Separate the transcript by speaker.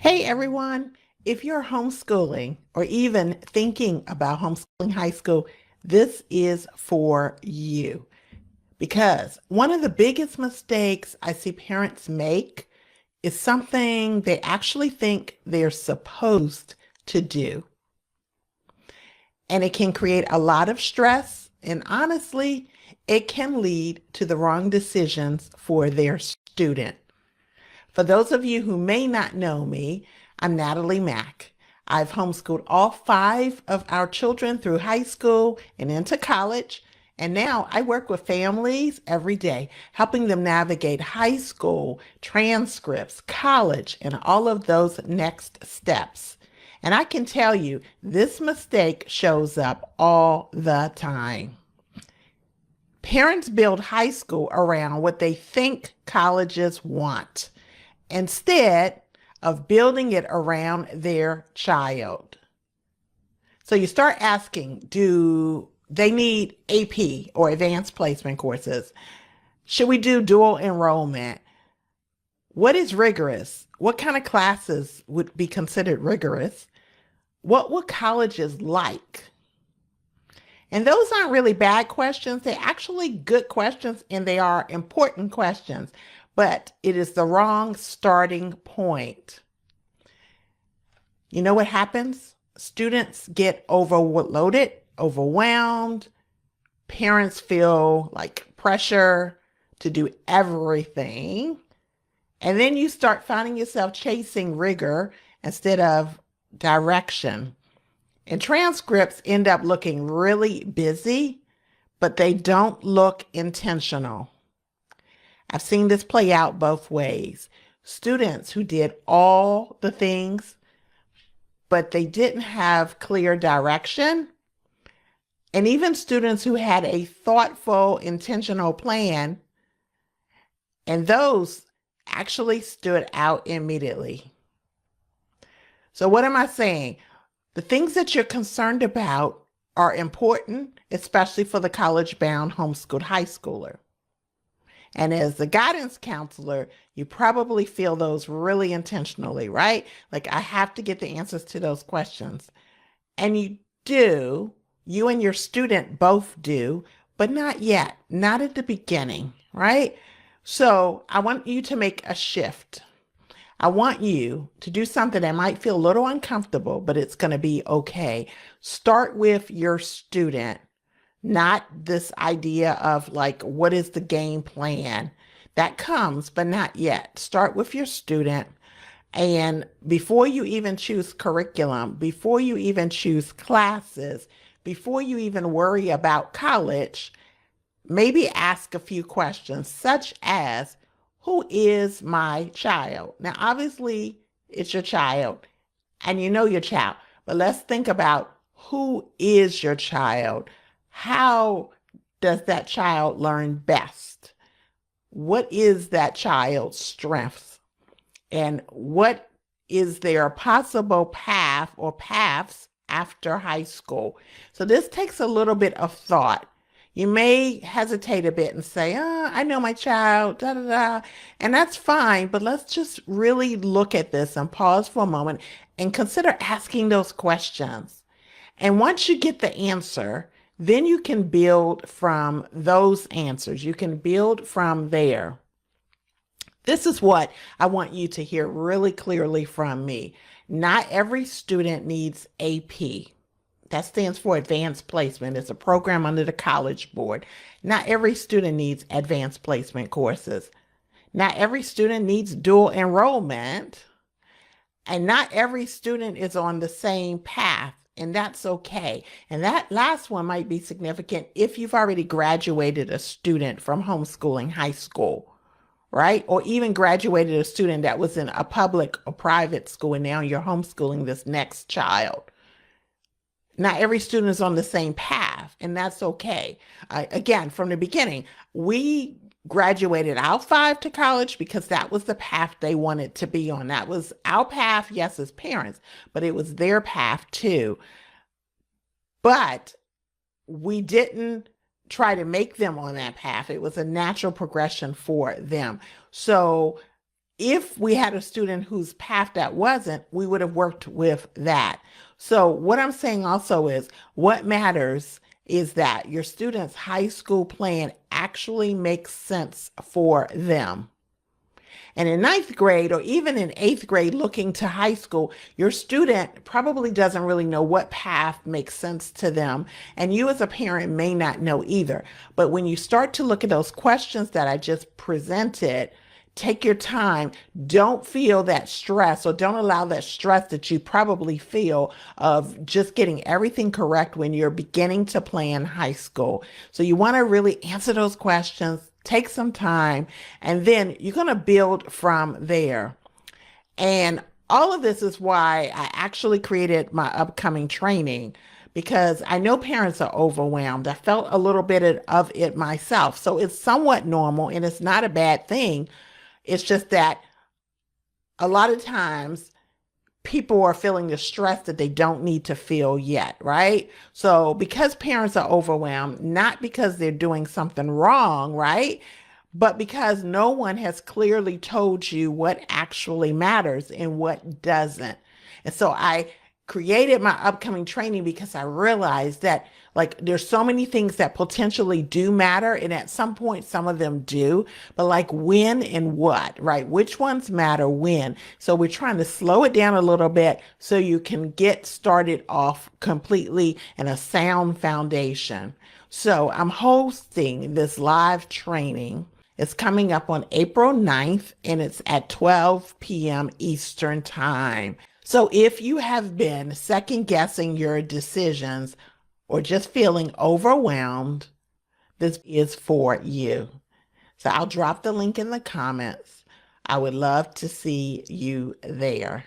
Speaker 1: Hey everyone, if you're homeschooling or even thinking about homeschooling high school, this is for you. Because one of the biggest mistakes I see parents make is something they actually think they're supposed to do. And it can create a lot of stress. And honestly, it can lead to the wrong decisions for their student. For those of you who may not know me, I'm Natalie Mack. I've homeschooled all five of our children through high school and into college. And now I work with families every day, helping them navigate high school, transcripts, college, and all of those next steps. And I can tell you, this mistake shows up all the time. Parents build high school around what they think colleges want instead of building it around their child. So you start asking, do they need AP or advanced placement courses? Should we do dual enrollment? What is rigorous? What kind of classes would be considered rigorous? What would colleges like? And those aren't really bad questions. They're actually good questions and they are important questions, but it is the wrong starting point. You know what happens? Students get overloaded, overwhelmed. Parents feel like pressure to do everything. And then you start finding yourself chasing rigor instead of direction. And transcripts end up looking really busy, but they don't look intentional. I've seen this play out both ways. Students who did all the things, but they didn't have clear direction. And even students who had a thoughtful, intentional plan, and those actually stood out immediately. So what am I saying? The things that you're concerned about are important, especially for the college-bound homeschooled high schooler. And as the guidance counselor, you probably feel those really intentionally, right? Like, I have to get the answers to those questions. And you do, you and your student both do, but not yet, not at the beginning, right? So I want you to make a shift. I want you to do something that might feel a little uncomfortable, but it's going to be okay. Start with your student, not this idea of like, what is the game plan? That comes, but not yet. Start with your student. And before you even choose curriculum, before you even choose classes, before you even worry about college, maybe ask a few questions, such as, who is my child? Now, obviously, it's your child, and you know your child, but let's think about, who is your child? How does that child learn best? What is that child's strength? And what is their possible path or paths after high school? So this takes a little bit of thought. You may hesitate a bit and say, I know my child, da, da, da. And that's fine, but let's just really look at this and pause for a moment and consider asking those questions. And once you get the answer, then you can build from those answers. You can build from there. This is what I want you to hear really clearly from me. Not every student needs AP. That stands for advanced placement. It's a program under the College Board. Not every student needs advanced placement courses. Not every student needs dual enrollment. And not every student is on the same path, and that's okay. And that last one might be significant if you've already graduated a student from homeschooling high school, right? Or even graduated a student that was in a public or private school, and now you're homeschooling this next child. Not every student is on the same path, and that's okay. Again, from the beginning, we graduated our five to college because that was the path they wanted to be on. That was our path, yes, as parents, but it was their path too. But we didn't try to make them on that path. It was a natural progression for them. So If we had a student whose path that wasn't, we would have worked with that. So what I'm saying also is what matters is that your student's high school plan actually makes sense for them. And in ninth grade or even in eighth grade, looking to high school, your student probably doesn't really know what path makes sense to them. And you as a parent may not know either. But when you start to look at those questions that I just presented, take your time. Don't feel that stress, or don't allow that stress that you probably feel of just getting everything correct when you're beginning to plan high school. So you want to really answer those questions, take some time, and then you're going to build from there. And all of this is why I actually created my upcoming training, because I know parents are overwhelmed. I felt a little bit of it myself. So it's somewhat normal and it's not a bad thing. It's just that a lot of times people are feeling the stress that they don't need to feel yet, right? So because parents are overwhelmed, not because they're doing something wrong, right? But because no one has clearly told you what actually matters and what doesn't. And so I created my upcoming training because I realized that like there's so many things that potentially do matter, and at some point some of them do, but like when and what, right? Which ones matter when? So we're trying to slow it down a little bit so you can get started off completely in a sound foundation. So I'm hosting this live training. It's coming up on April 9th, and it's at 12 p.m. Eastern Time. So if you have been second guessing your decisions or just feeling overwhelmed, this is for you. So I'll drop the link in the comments. I would love to see you there.